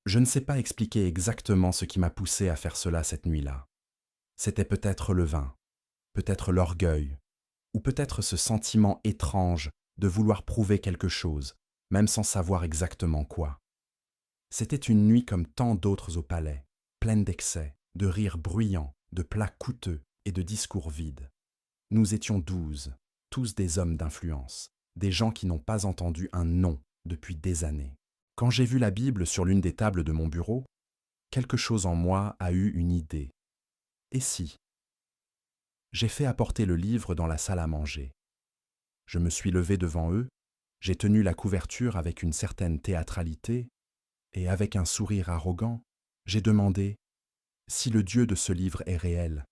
Je ne sais pas expliquer exactement ce qui m'a poussé à faire cela cette nuit-là. C'était peut-être le vin, peut-être l'orgueil, ou peut-être ce sentiment étrange de vouloir prouver quelque chose, même sans savoir exactement quoi. C'était une nuit comme tant d'autres au palais, pleine d'excès, de rires bruyants, de plats coûteux et de discours vides. Nous étions 12, tous des hommes d'influence, des gens qui n'ont pas entendu un non depuis des années. Quand j'ai vu la Bible sur l'une des tables de mon bureau, quelque chose en moi a eu une idée. Et si? J'ai fait apporter le livre dans la salle à manger. Je me suis levé devant eux, j'ai tenu la couverture avec une certaine théâtralité, et avec un sourire arrogant, j'ai demandé « Si le Dieu de ce livre est réel,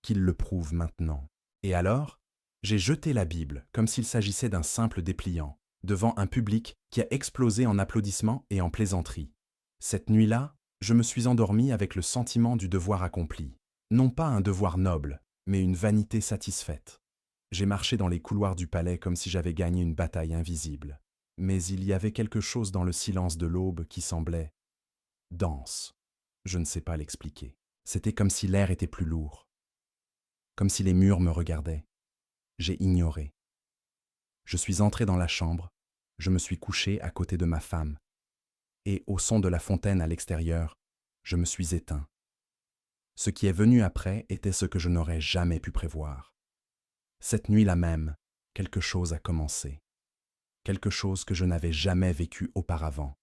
qu'il le prouve maintenant. » Et alors, j'ai jeté la Bible comme s'il s'agissait d'un simple dépliant, devant un public qui a explosé en applaudissements et en plaisanteries. Cette nuit-là, je me suis endormi avec le sentiment du devoir accompli. Non pas un devoir noble, mais une vanité satisfaite. J'ai marché dans les couloirs du palais comme si j'avais gagné une bataille invisible. Mais il y avait quelque chose dans le silence de l'aube qui semblait dense. Je ne sais pas l'expliquer. C'était comme si l'air était plus lourd, comme si les murs me regardaient. J'ai ignoré. Je suis entré dans la chambre, je me suis couché à côté de ma femme, et au son de la fontaine à l'extérieur, je me suis éteint. Ce qui est venu après était ce que je n'aurais jamais pu prévoir. Cette nuit-là même, quelque chose a commencé. Quelque chose que je n'avais jamais vécu auparavant,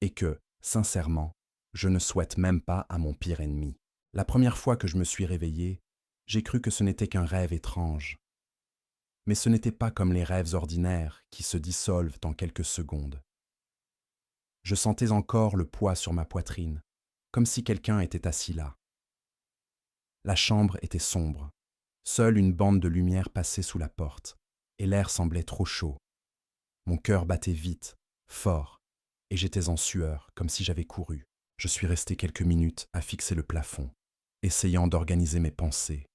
et que, sincèrement, je ne souhaite même pas à mon pire ennemi. La première fois que je me suis réveillé, j'ai cru que ce n'était qu'un rêve étrange. Mais ce n'était pas comme les rêves ordinaires qui se dissolvent en quelques secondes. Je sentais encore le poids sur ma poitrine, comme si quelqu'un était assis là. La chambre était sombre. Seule une bande de lumière passait sous la porte, et l'air semblait trop chaud. Mon cœur battait vite, fort, et j'étais en sueur, comme si j'avais couru. Je suis resté quelques minutes à fixer le plafond, essayant d'organiser mes pensées,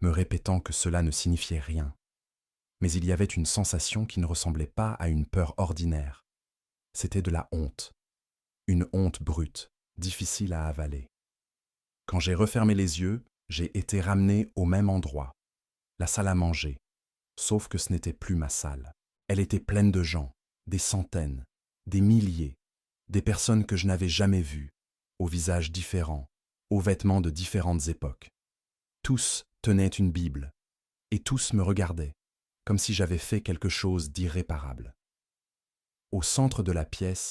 me répétant que cela ne signifiait rien. Mais il y avait une sensation qui ne ressemblait pas à une peur ordinaire. C'était de la honte. Une honte brute, difficile à avaler. Quand j'ai refermé les yeux, j'ai été ramené au même endroit, la salle à manger, sauf que ce n'était plus ma salle. Elle était pleine de gens, des centaines, des milliers, des personnes que je n'avais jamais vues, aux visages différents, aux vêtements de différentes époques. Tous tenaient une Bible, et tous me regardaient, comme si j'avais fait quelque chose d'irréparable. Au centre de la pièce,